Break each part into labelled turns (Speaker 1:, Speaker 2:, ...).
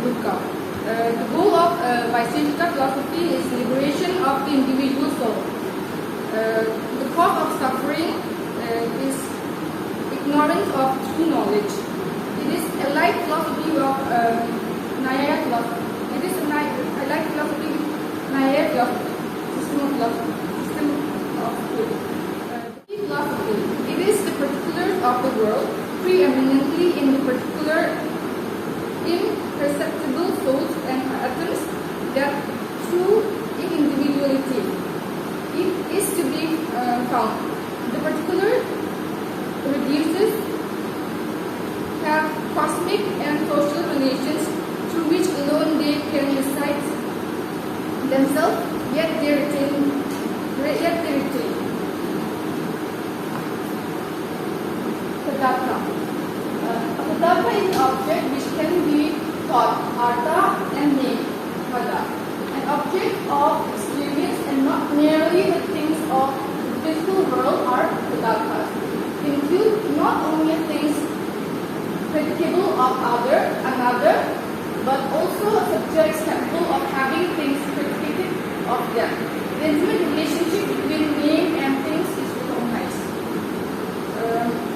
Speaker 1: look up. The goal of Vaisheshika philosophy is liberation of the individual soul. The cause of suffering is ignorance of true knowledge. It is a light philosophy of Nyaya philosophy. It is a light philosophy, Nyaya philosophy, system of philosophy, system of thought. The philosophy, it is the particulars of the world, preeminently in the particular imperceptible souls and atoms that through individuality it is to be found. The particular reduces have cosmic and social relations through which alone they can recite themselves, yet they retain. Padartha. Padartha is an object which can be thought, artha, and name, pada. An object of experience and not merely the things of the physical world are padarthas. Include not only things predicable of another, but also subjects capable of having things predicated of them. The intimate relationship between name and things is recognized.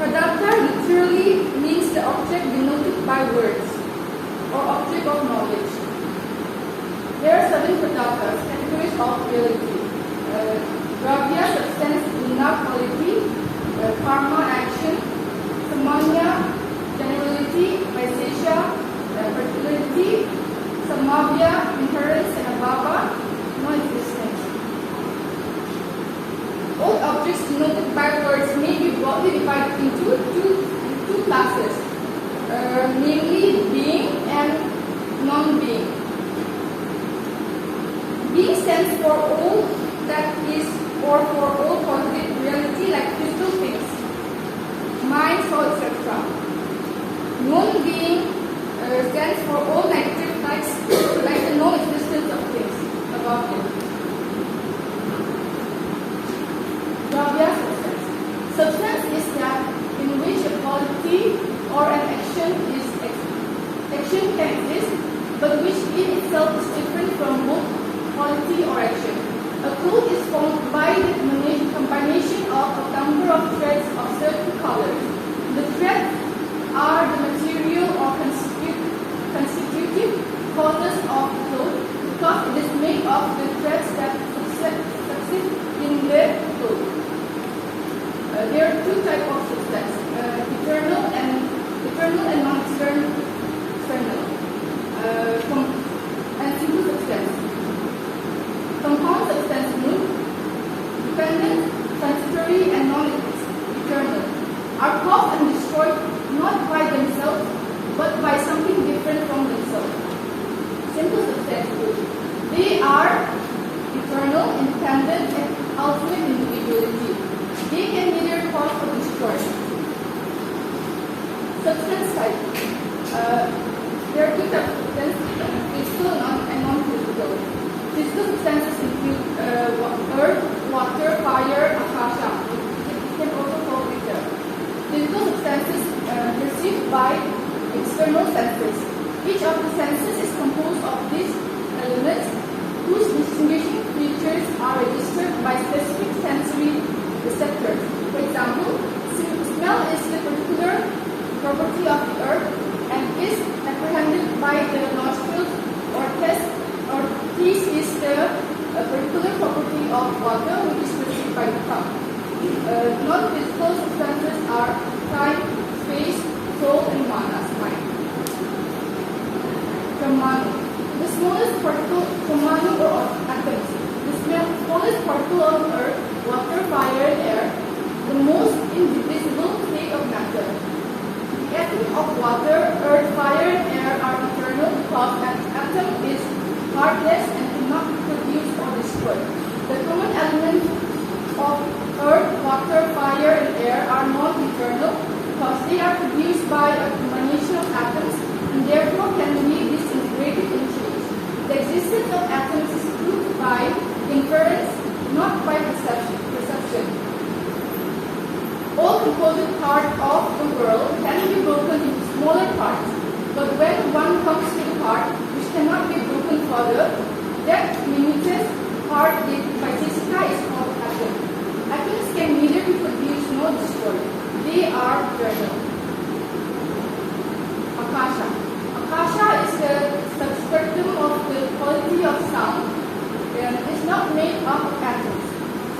Speaker 1: Padartha literally means the object denoted by words, or object of knowledge. There are 7 padarthas, categories of reality. Dravya, substance, guna, quality, karma, action, samanya, generality, vaishesha, particularity, samavya, inherence, and abhava, non-existence. All objects denoted by words may be broadly divided into two classes, namely being and non-being. Being stands for all that is or for all positive reality like physical things, mind, soul, etc. Non-being stands for all negative like the non-existence of things about it. Dravya, substance. Substance is that in which a quality or an action can exist, but which in itself is different from both quality or action. A cloth is formed by the combination of a number of threads of certain colors. The threads are the material or constitutive causes of the cloth because it is made of the threads that succeed in the cloth. There are 2 types of substance, eternal and non-external, and simple substance. Compound substance means dependent, transitory, and non-eternal, are caused and destroyed not by themselves, but by something different from themselves. Simple substance means they are eternal, independent, and ultimate individuality. They can neither cause or destroy. Substance type. There are 2 types of substance, physical and non-physical. Physical substances include earth, water, fire, akasha. It can also call ether. Physical substances perceived by external senses. Each of the senses is composed of these elements whose distinguishing features are registered by specific sensory receptors. For example, smell is the particular property of the earth and is apprehended by the nostrils, or taste is the particular property of water which is perceived by the tongue. Non-physical substances are time, space, soul, and manas, mind. Parmanu. The smallest particle, parmanu or atoms. The smallest particle of earth, water, fire, and air. The most indivisible state of matter. The atom of water, earth, fire, and air are eternal because an atom is heartless and cannot be produced or destroyed. The common elements of earth, water, fire, and air are non-eternal because they are produced by a combination of atoms and therefore can be disintegrated and changed. The existence of atoms is proved by inference, not by perception. All composite parts of the world can be broken into smaller parts, but when one heart which cannot be broken further. That limited heart by Jessica is called atom. Atoms can neither be produced nor destroyed. They are eternal. Akasha. Akasha is the substratum of the quality of sound. It is not made up of atoms.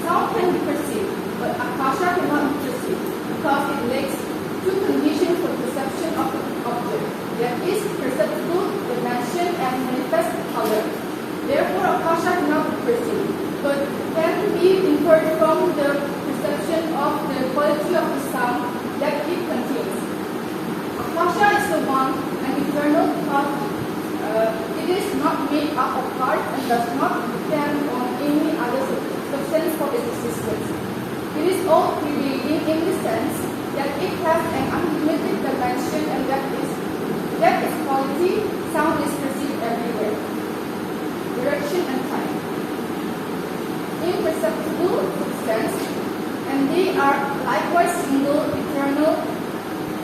Speaker 1: Sound can be perceived, but Akasha cannot be perceived because it lacks two conditions for perception of the object. That is perceptible dimension and manifest color. Therefore, Akasha cannot be perceived, but can be inferred from the perception of the quality of the sound that it contains. Akasha is the one and eternal because it is not made up of parts and does not depend on any other substance for its existence. It is all pervading in the sense that it has an unlimited dimension and that its quality, sound is perceived everywhere. Direction and time. Imperceptible substance, and they are likewise single, eternal,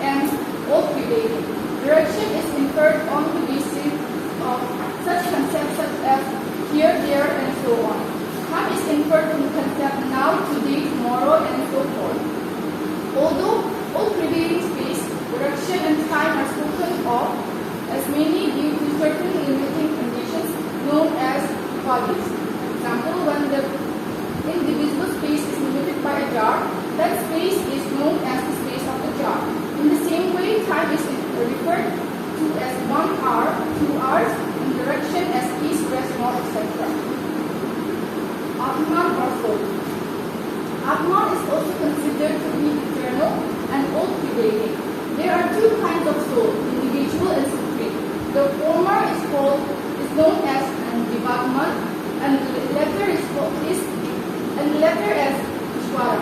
Speaker 1: and all-pervading. Direction is inferred on the basis of such concepts such as here, there, and so on. Time is inferred from the concept now, today, tomorrow, and so forth. Although all-pervading space, direction, and time are spoken of as many due to certain limiting conditions known as bodies. For example, when the indivisible space is limited by a jar, that space is known as the space of the jar. In the same way, time is referred to as 1 hour, 2 hours, and direction as east, west, north, etc. Atman or soul. Atman is also considered to be eternal and all-pervading. There are two kinds of soul, individual and supreme. The former is known as Jivatman, and the latter as Ishvara.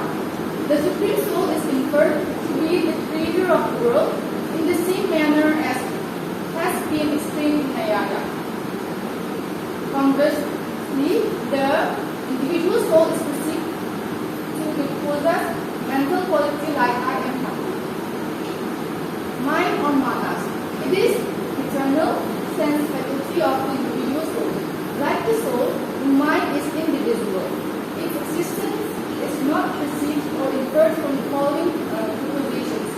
Speaker 1: The supreme soul is inferred to be the creator of the world in the same manner as has been explained in Nayada. Conversely, the individual soul is perceived to possess mental quality like I am happy. Mind or manas. It is eternal sense faculty of the individual soul. Like the soul, the mind is indivisible. Its existence is not perceived or inferred from the following propositions.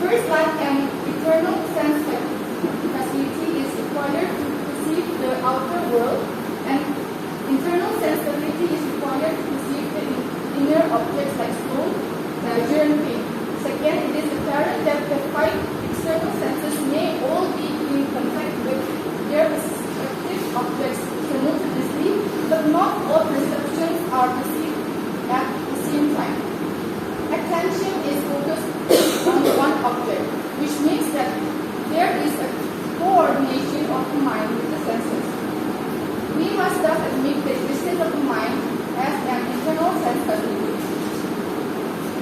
Speaker 1: First, like an eternal sense facility is required to perceive the outer world, and internal sense facility is required to perceive the inner objects like stone, pleasure, and pain. Second, it is apparent that the 5 external senses may all be in contact with their respective objects simultaneously, but not all perceptions are perceived at the same time. Attention is focused on one object, which means that there is a coordination of the mind with the senses. We must thus admit the existence of the mind as an internal sense facility.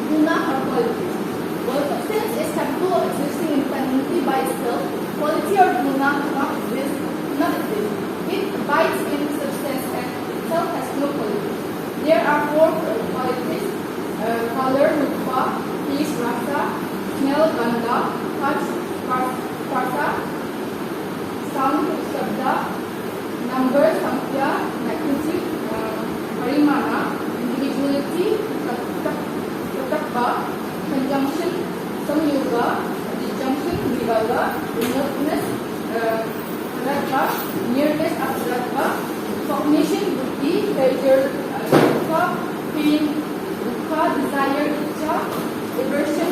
Speaker 1: Guna or qualities. While substance is capable of existing independently by itself, quality or guna cannot exist. It abides in substance and itself has no quality. There are 4 qualities: color, rupa, taste, rasa, smell, gandha, touch, sparsa, sound, shabda, number, samkhya, magnitude, parimana, individuality, pratakva, conjunction, samyoga, disjunction, vivaga, remoteness, padartha, nearness, abhidratva, cognition, buddhi, pleasure, sukha, pain, dukha, desire, ichha, aversion,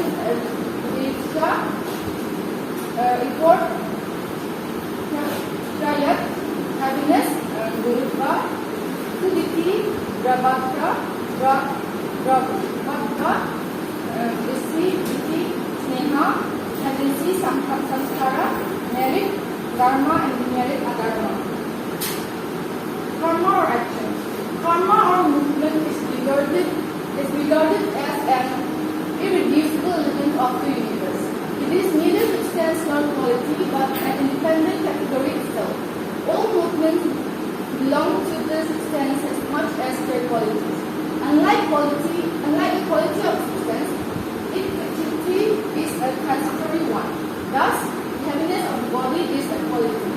Speaker 1: desha, effort, trayat, happiness, gurutva, suditi, brabhatra, brabhatra, disi, diti, sneha, tendency, samskara, merit, dharma, and demerit, adharma. Karma or action. Karma or movement is regarded as an irreducible element of the universe. It is neither substance nor quality, but an independent category itself. All movements belong to the substance as much as their qualities. Unlike the quality of substance, its activity is a transitory one. Thus, the heaviness of the body is a quality.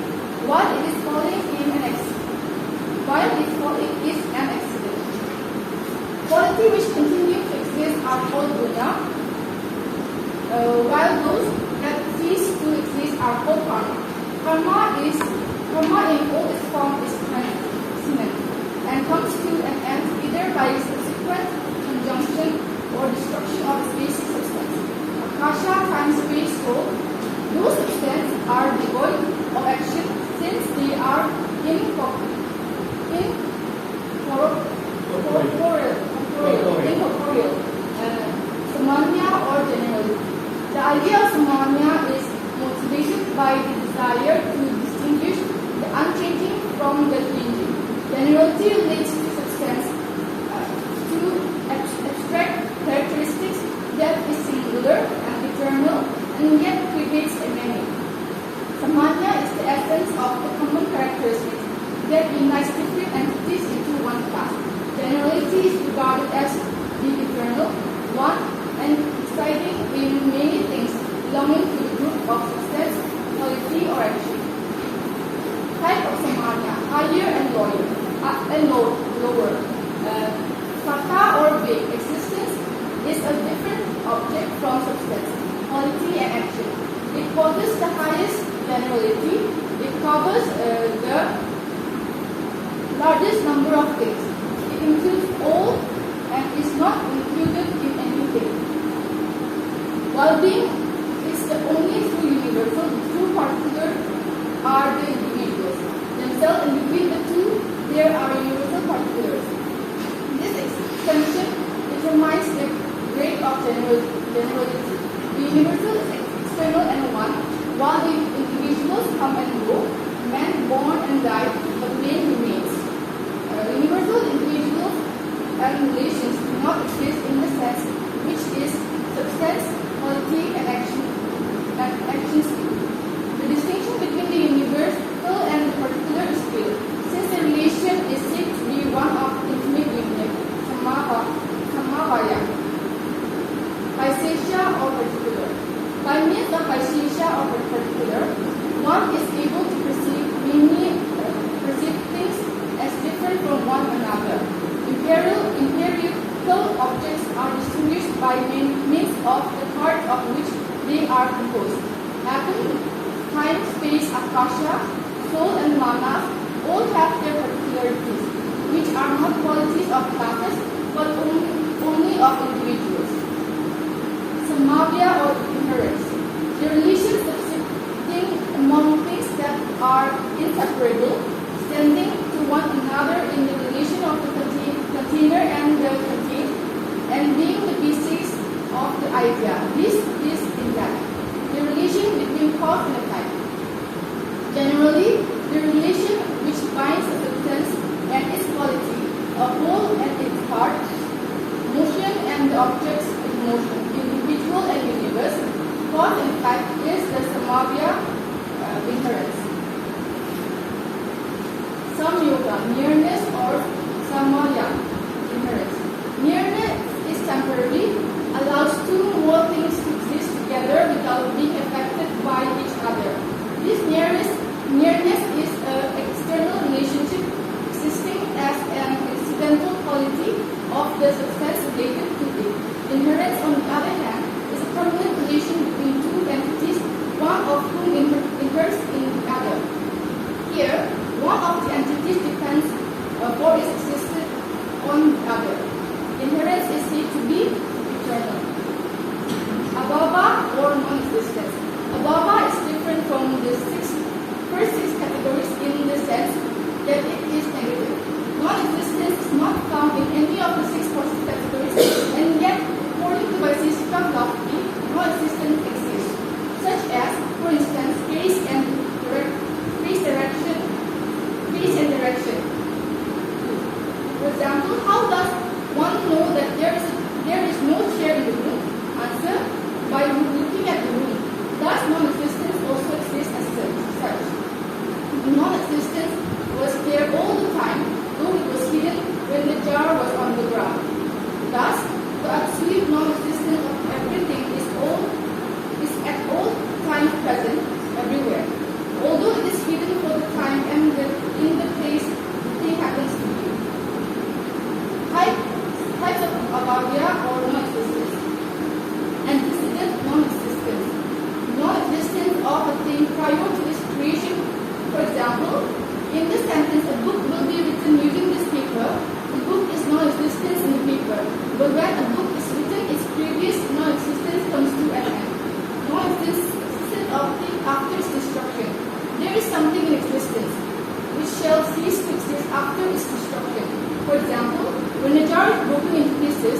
Speaker 1: Karma in all its form is finite and comes to an end either by subsequent conjunction or destruction of its basic substance. Akasha times space soul. Those substances are devoid of action since they are incorporeal, Samanya or generality. The idea of Samanya is motivated by the desire to distinguish the unchanging from the changing. Generality relates to substance, to abstract characteristics that is singular and eternal and yet creates a many. Samanya is the essence of the common characteristics that unites different entities into one class. Generality is regarded as the eternal, one, and residing in many things belonging to the group of substance, quality, or action. Type of Samanya, higher and lower. Sata or vague existence is a different object from substance, quality, and action. It possesses the highest generality. It covers the largest number of things. It includes all and is not included in anything. Well-being is the only true universal. The true particulars are the individuals themselves, and between the two, there are universal particulars. This extension determines the grade of generality. The universal is external and one, while the individuals come and go. Man born and died, but man remains. Universal individuals and relations do not exist in the sense which is substance, quality, and action speed. The distinction between the universal and the particular is clear, since the relation is said to be one of intimate union, samavaya, paisesha or particular. By means of paisesha or particular, one is able to perceive things as different from one another. Empirical objects are distinguished by means of the parts of which they are composed. Atom, time, space, akasha, soul, and manas all have their particularities, which are not qualities of classes but only of individuals. Samavya or inherence. The relation subsisting among things that are inseparable, standing to one another in the relation of the container and the contained, and being the basis of the idea. This is in that. The relation between cause and effect. Generally, the relation which binds a substance and its quality, a whole and its part, motion and the objects in motion, individual and universe, cause and effect is the Samavya inherence. Samyoga, nearness or Samaya inherence. Nearness is temporary, allows two more things to exist together without being affected by each other. This nearness is an external relationship existing as an incidental quality of the substance related to it. Inherence, on the other hand, is a permanent relation between two entities, one of whom inheres in the other. Here, one of the entities depends for its existence on the other. Inherence is said to be eternal. Abhava or non-existence. Abhava is different from the first six categories in the sense that it is negative. Non-existence is not found in any of the six positive categories. in existence, which shall cease to exist after its destruction. For example, when a jar is broken into pieces,